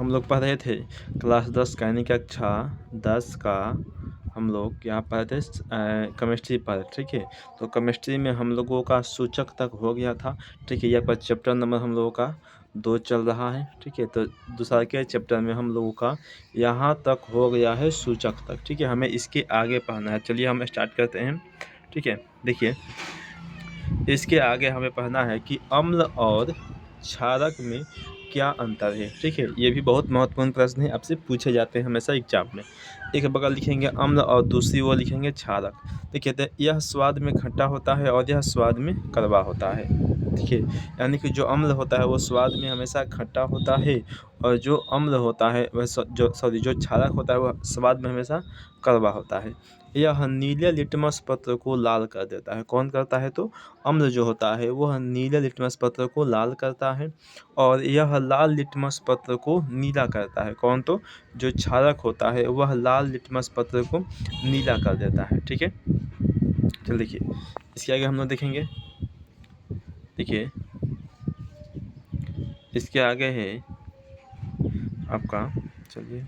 हम लोग पढ़ रहे थे क्लास 10 का यानी कक्षा 10 का हम लोग क्या पढ़ रहे थे केमिस्ट्री पढ़, ठीक है। तो केमिस्ट्री में हम लोगों का सूचक तक हो गया था, ठीक है। यहाँ पर चैप्टर नंबर हम लोगों का 2 चल रहा है, ठीक है। तो दूसरा के चैप्टर में हम लोगों का यहाँ तक हो गया है सूचक तक, ठीक है। हमें इसके आगे पढ़ना है। चलिए हम स्टार्ट करते हैं, ठीक है। देखिए इसके आगे हमें पढ़ना है कि अम्ल और क्षारक में क्या अंतर है, ठीक है। ये भी बहुत महत्वपूर्ण प्रश्न है, आपसे पूछे जाते हैं हमेशा एग्जाम में। एक बगल लिखेंगे अम्ल और दूसरी ओर लिखेंगे क्षारक। देखिए तो यह स्वाद में खट्टा होता है और यह स्वाद में कड़वा होता है, ठीक है। यानी कि जो अम्ल होता है वो स्वाद में हमेशा खट्टा होता है और जो अम्ल होता है वह जो क्षारक होता है वह स्वाद में हमेशा कड़वा होता है। यह नीले लिटमस पत्र को लाल कर देता है। कौन करता है? तो अम्ल जो होता है वह नीले लिटमस पत्र को लाल करता है और यह लाल लिटमस पत्र को नीला करता है। कौन? तो जो क्षारक होता है वह लाल लिटमस पत्र को नीला कर देता है, ठीक है। चल देखिए इसके आगे हम लोग देखेंगे। देखिए इसके आगे है आपका, चलिए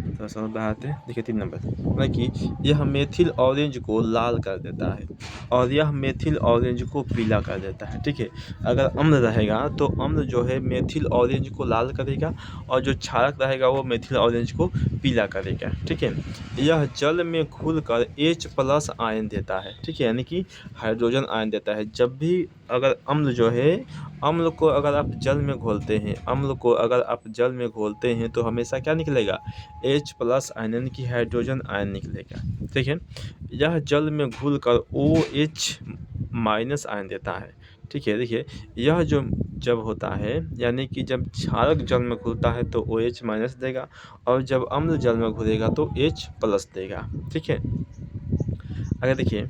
थोड़ा सा बढ़ाते हैं। देखिए 3 नंबर मतलब कि यह मेथिल ऑरेंज को लाल कर देता है और यह मेथिल ऑरेंज को पीला कर देता है, ठीक है। अगर अम्ल रहेगा तो अम्ल जो है मेथिल ऑरेंज को लाल करेगा और जो क्षारक रहेगा वो मेथिल ऑरेंज को पीला करेगा, ठीक है। यह जल में घुलकर H+ आयन देता है, ठीक है, यानी कि हाइड्रोजन आयन देता है। जब भी अगर अम्ल जो है, अम्ल को अगर आप जल में घोलते हैं, अम्ल को अगर आप जल में घोलते हैं तो हमेशा क्या निकलेगा? H+ आयन यानी कि हाइड्रोजन आयन निकलेगा, ठीक है। यह जल में घुलकर OH- आयन देता है, ठीक है। देखिए यह जो जब होता है यानी कि जब क्षारक जल में घुलता है तो OH- देगा और जब अम्ल जल में घुलेगा तो H+ देगा, ठीक है। अगर देखिए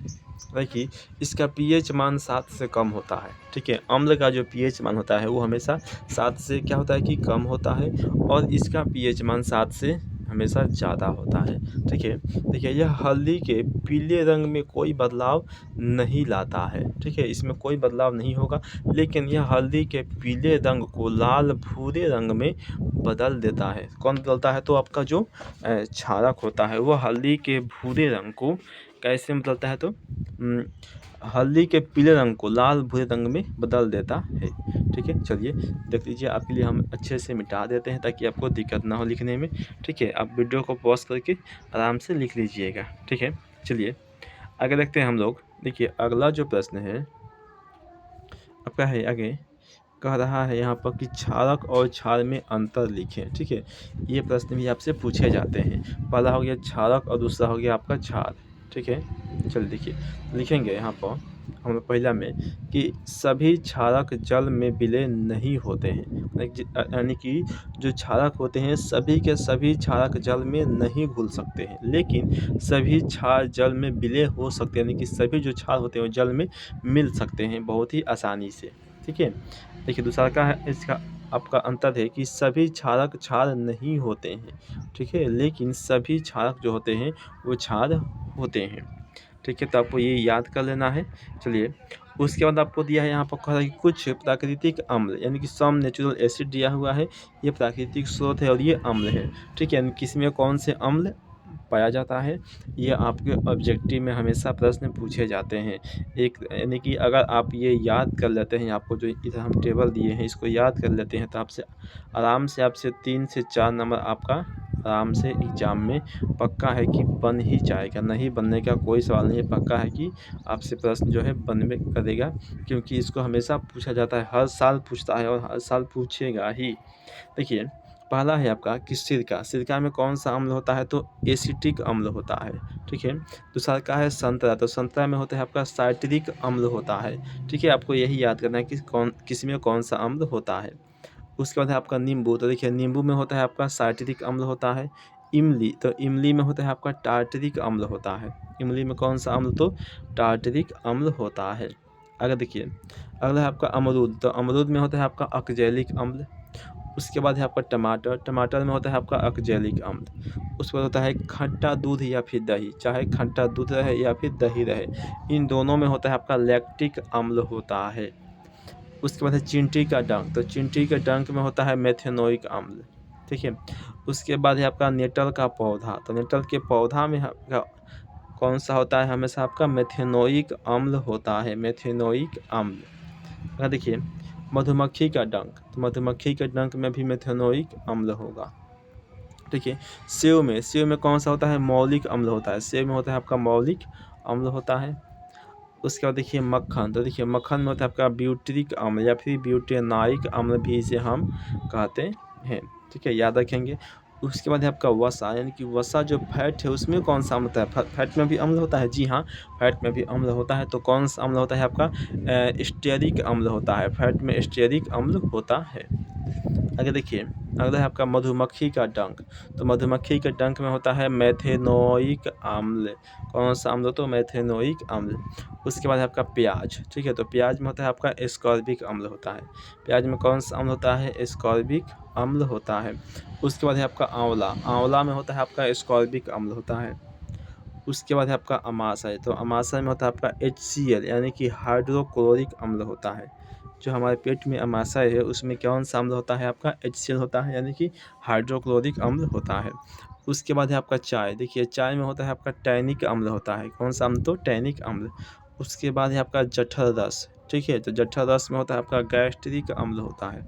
इसका pH मान 7 से कम होता है, ठीक है। अम्ल का जो pH मान होता है वो हमेशा 7 से क्या होता है कि कम होता है और इसका pH मान 7 से हमेशा ज़्यादा होता है, ठीक है। देखिए यह हल्दी के पीले रंग में कोई बदलाव नहीं लाता है, ठीक है। इसमें कोई बदलाव नहीं होगा, लेकिन यह हल्दी के पीले रंग को लाल भूरे रंग में बदल देता है। कौन बदलता है? तो आपका जो क्षारक होता है वह हल्दी के भूरे रंग को कैसे बदलता है? तो हल्दी के पीले रंग को लाल भूरे रंग में बदल देता है, ठीक है। चलिए देख लीजिए, आपके लिए हम अच्छे से मिटा देते हैं ताकि आपको दिक्कत ना हो लिखने में, ठीक है। आप वीडियो को पॉज करके आराम से लिख लीजिएगा, ठीक है। चलिए आगे देखते हैं हम लोग। देखिए अगला जो प्रश्न है आपका है आगे, कह रहा है यहाँ पर कि क्षारक और क्षार में अंतर लिखें, ठीक है। ये प्रश्न भी आपसे पूछे जाते हैं। पहला हो गया क्षारक और दूसरा हो गया आपका क्षार, ठीक है। चलिए देखिए लिखेंगे यहाँ पर हम पहला में कि सभी क्षारक जल में विलय नहीं होते हैं, यानी कि जो क्षारक होते हैं सभी के सभी क्षारक जल में नहीं घुल सकते हैं, लेकिन सभी क्षार जल में विलय हो सकते हैं, यानी कि सभी जो क्षार होते हैं वो जल में मिल सकते हैं बहुत ही आसानी से, ठीक है। देखिए दूसरा का है, इसका आपका अंतर है कि सभी क्षारक क्षार नहीं होते हैं, ठीक है, लेकिन सभी क्षारक जो होते हैं वो क्षार होते हैं, ठीक है। तो आपको ये याद कर लेना है। चलिए उसके बाद आपको दिया है यहाँ पर कह रहा है कि कुछ प्राकृतिक अम्ल यानी कि सम नेचुरल एसिड दिया हुआ है, ये प्राकृतिक स्रोत है और ये अम्ल है, ठीक है। यानी किसमें कौन से अम्ल पाया जाता है, ये आपके ऑब्जेक्टिव में हमेशा प्रश्न पूछे जाते हैं। एक यानी कि अगर आप ये याद कर लेते हैं, आपको जो इधर हम टेबल दिए हैं इसको याद कर लेते हैं तो आपसे आराम से आपसे 3 से 4 नंबर आपका आराम से एग्ज़ाम में पक्का है कि बन ही जाएगा। नहीं बनने का कोई सवाल नहीं है, पक्का है कि आपसे प्रश्न जो है बनबे करेगा, क्योंकि इसको हमेशा पूछा जाता है, हर साल पूछता है और हर साल पूछेगा ही। देखिए पहला है आपका कि सिरका, सिरका में कौन सा अम्ल होता है? तो एसिटिक अम्ल होता है, ठीक है। दूसरा का है संतरा, तो संतरा में होता है आपका साइट्रिक अम्ल होता है, ठीक है। आपको यही याद करना है कि किस में कौन सा अम्ल होता है। उसके बाद है आपका नींबू, तो देखिए नींबू में होता है आपका साइट्रिक अम्ल होता है। इमली, तो इमली में होता है आपका टार्टरिक अम्ल होता है। इमली में कौन सा अम्ल? तो टार्टरिक अम्ल होता है। अगर देखिए अगला है आपका अमरूद, तो अमरूद में होता है आपका अक्जेलिक अम्ल। उसके बाद है आपका टमाटर, टमाटर में होता है आपका अक्जेलिक अम्ल। उसके बाद होता है खट्टा दूध या फिर दही, चाहे खट्टा दूध रहे या फिर दही रहे, इन दोनों में होता है आपका लैक्टिक अम्ल होता है। उसके बाद है चींटी का डंक, तो चींटी के डंक में होता है मेथेनोइक अम्ल। ठीक है। उसके बाद है आपका नेटल का पौधा, तो नेटल के पौधा में आपका कौन सा होता है, हमेशा आपका मेथेनोइक अम्ल होता है, मेथेनोइक अम्ल। अगर देखिए मधुमक्खी का डंक, तो मधुमक्खी के डंक में भी मेथेनोइक अम्ल होगा। देखिए सेव में कौन सा होता है, मौलिक अम्ल होता है, सेव में होता है आपका मौलिक अम्ल होता है। उसके बाद देखिए मक्खन, तो देखिए मक्खन में होता है आपका ब्यूटरिक अम्ल या फिर ब्यूटेनाइक अम्ल भी इसे हम कहते हैं, ठीक है, याद रखेंगे। उसके बाद है आपका वसा, यानी कि वसा जो फैट है उसमें कौन सा अम्ल होता है, फैट में भी अम्ल होता है, जी हाँ, फैट में भी अम्ल होता है। तो कौन सा अम्ल होता है आपका, स्टेरिक अम्ल होता है, फैट में स्टेरिक अम्ल होता है। आगे देखिए अगला है आपका मधुमक्खी का डंक, तो मधुमक्खी के डंक में होता है मेथेनोइक अम्ल, कौन सा अम्ल, तो मेथेनोइक अम्ल। उसके बाद है आपका प्याज, ठीक है, तो प्याज में होता है आपका एस्कॉर्बिक अम्ल होता है, प्याज में कौन सा अम्ल होता है, एस्कॉर्बिक अम्ल होता है। उसके बाद है आपका आंवला, आंवला में होता है आपका एस्कॉर्बिक अम्ल होता है। उसके बाद है आपका अमाशय, तो अमाशय में होता है आपका HCl यानी कि हाइड्रोक्लोरिक अम्ल होता है। जो हमारे पेट में अमाशय है उसमें कौन सा अम्ल होता है, आपका HCl होता है, यानी कि हाइड्रोक्लोरिक अम्ल होता है। उसके बाद है आपका चाय, देखिए चाय में होता है आपका टैनिक अम्ल होता है, कौन सा अम्ल, तो टैनिक अम्ल। उसके बाद है आपका जठर रस, ठीक है, तो जठर रस में होता है आपका गैस्ट्रिक अम्ल होता है,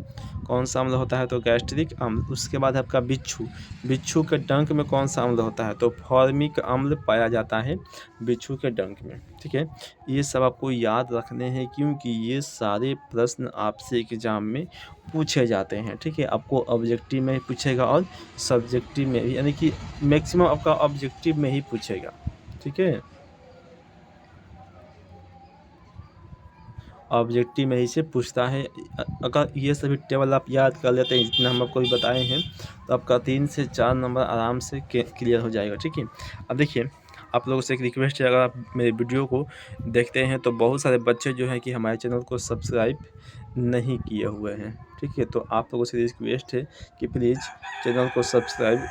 कौन सा अम्ल होता है, तो गैस्ट्रिक अम्ल। उसके बाद है आपका बिच्छू, बिच्छू के डंक में कौन सा अम्ल होता है, तो फॉर्मिक अम्ल पाया जाता है बिच्छू के डंक में, ठीक है। ये सब आपको याद रखने हैं क्योंकि ये सारे प्रश्न आपसे एग्जाम में पूछे जाते हैं, ठीक है। आपको ऑब्जेक्टिव में पूछेगा और सब्जेक्टिव में भी, यानी कि मैक्सिमम आपका ऑब्जेक्टिव में ही पूछेगा, ठीक है, ऑब्जेक्टिव में ही से पूछता है। अगर ये सभी टेबल आप याद कर लेते हैं जितना हम आपको भी बताए हैं, तो आपका 3 से 4 नंबर आराम से क्लियर हो जाएगा, ठीक है। अब देखिए आप लोगों से एक रिक्वेस्ट है, अगर आप मेरे वीडियो को देखते हैं तो बहुत सारे बच्चे जो हैं कि हमारे चैनल को सब्सक्राइब नहीं किए हुए हैं, ठीक है, तो आप लोगों से रिक्वेस्ट है कि प्लीज़ चैनल को सब्सक्राइब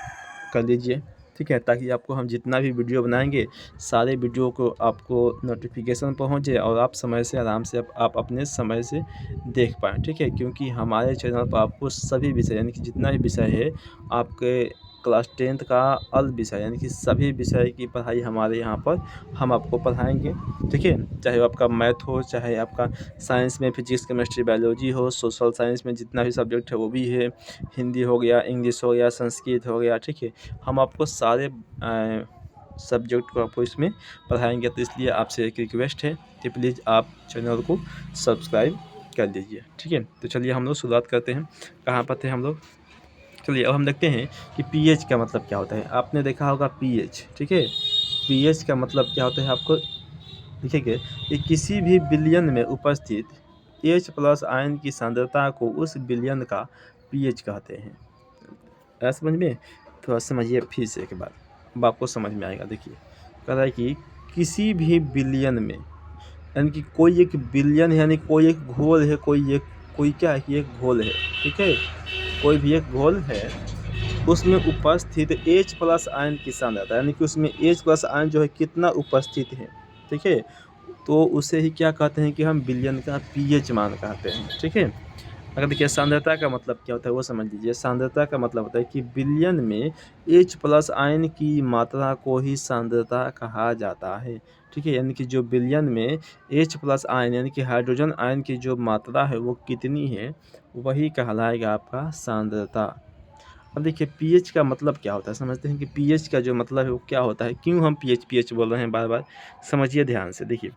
कर लीजिए, ठीक है, ताकि आपको हम जितना भी वीडियो बनाएंगे सारे वीडियो को आपको नोटिफिकेशन पहुंचे और आप समय से आराम से आप अपने समय से देख पाएँ, ठीक है। क्योंकि हमारे चैनल पर आपको सभी विषय यानी कि जितना भी विषय है आपके क्लास 10th का अल विषय यानी कि सभी विषय की पढ़ाई हमारे यहाँ पर हम आपको पढ़ाएंगे, ठीक है, चाहे वो आपका मैथ हो, चाहे आपका साइंस में फिजिक्स केमिस्ट्री बायोलॉजी हो, सोशल साइंस में जितना भी सब्जेक्ट है वो भी है, हिंदी हो गया, इंग्लिश हो गया, संस्कृत हो गया, ठीक है, हम आपको सारे सब्जेक्ट को आपको इसमें पढ़ाएंगे। तो इसलिए आपसे एक रिक्वेस्ट है कि प्लीज़ आप चैनल को सब्सक्राइब कर लीजिए, ठीक है। तो चलिए हम लोग शुरुआत करते हैं, कहाँ पर थे हम लोग, चलिए अब हम देखते हैं कि पीएच का मतलब क्या होता है। आपने देखा होगा पीएच, ठीक है, पीएच का मतलब क्या होता है आपको लिखेंगे कि किसी भी विलयन में उपस्थित H+ आयन की सांद्रता को उस विलयन का पीएच कहते हैं। समझ में, थोड़ा समझिए फिर से एक बार, अब आपको समझ में आएगा। देखिए कह रहा है कि किसी भी विलयन में, यानी कि कोई एक विलयन है, यानी कोई एक घोल है, कोई क्या है कि एक घोल है, ठीक है, कोई भी एक घोल है, उसमें उपस्थित H+ आयन की सांद्रता, यानी कि उसमें H+ आयन जो है कितना उपस्थित है, ठीक है, तो उसे ही क्या कहते हैं कि हम विलयन का पीएच मान कहते हैं, ठीक है। अगर देखिए सांद्रता का मतलब क्या होता है वो समझ लीजिए। सांद्रता का मतलब होता है कि विलयन में H+ आयन की मात्रा को ही सांद्रता कहा जाता है, ठीक है, यानी कि जो विलयन में H+ आयन यानी कि हाइड्रोजन आयन की जो मात्रा है वो कितनी है वही कहलाएगा आपका सांद्रता। अब देखिए पीएच का मतलब क्या होता है, समझते हैं कि पीएच का जो मतलब है वो क्या होता है, क्यों हम पीएच पीएच बोल रहे हैं बार बार, समझिए ध्यान से। देखिए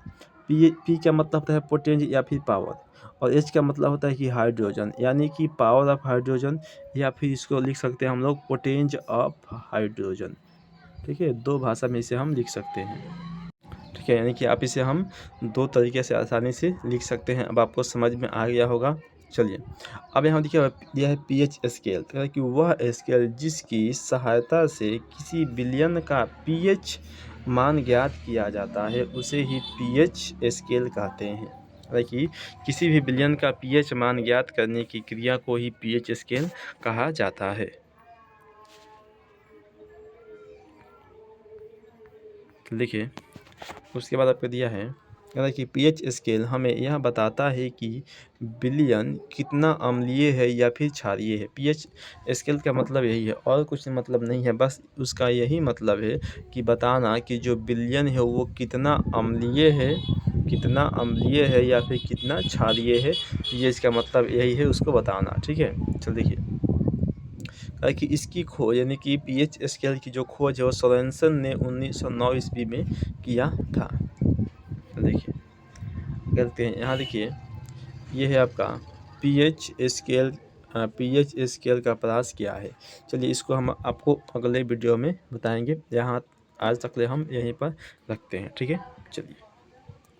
पी का मतलब होता है पोटेंज या फिर पावर, और एच का मतलब होता है कि हाइड्रोजन, यानी कि पावर ऑफ हाइड्रोजन, या फिर इसको लिख सकते हैं हम लोग पोटेंज ऑफ हाइड्रोजन, ठीक है, दो भाषा में इसे हम लिख सकते हैं, ठीक है, यानी कि आप इसे हम दो तरीके से आसानी से लिख सकते हैं। अब आपको समझ में आ गया होगा। चलिए अब यहाँ देखिए दिया है पीएच स्केल, तो कि वह स्केल जिसकी सहायता से किसी विलयन का पीएच मान ज्ञात किया जाता है उसे ही पीएच स्केल कहते हैं। कि किसी भी विलयन का पीएच मान ज्ञात करने की क्रिया को ही पीएच स्केल कहा जाता है। देखिए उसके बाद आपको दिया है हालाँकि पीएच स्केल हमें यह बताता है कि विलयन कितना अम्लीय है या फिर क्षारीय है। पीएच स्केल का मतलब यही है और कुछ मतलब नहीं है, बस उसका यही मतलब है कि बताना कि जो विलयन है वो कितना अम्लीय है या फिर कितना क्षारीय है। पीएच का मतलब यही है, उसको बताना। ठीक है, चलो देखिए कि इसकी खोज यानी कि पीएच स्केल की जो खोज है वो सोरेनसन ने 1909 ईस्वी में किया था। देखिए करते हैं, यहाँ देखिए ये है आपका पीएच स्केल। पीएच स्केल का प्रयास क्या है। चलिए इसको हम आपको अगले वीडियो में बताएंगे। यहाँ आज तक ले हम यहीं पर रखते हैं। ठीक है, चलिए।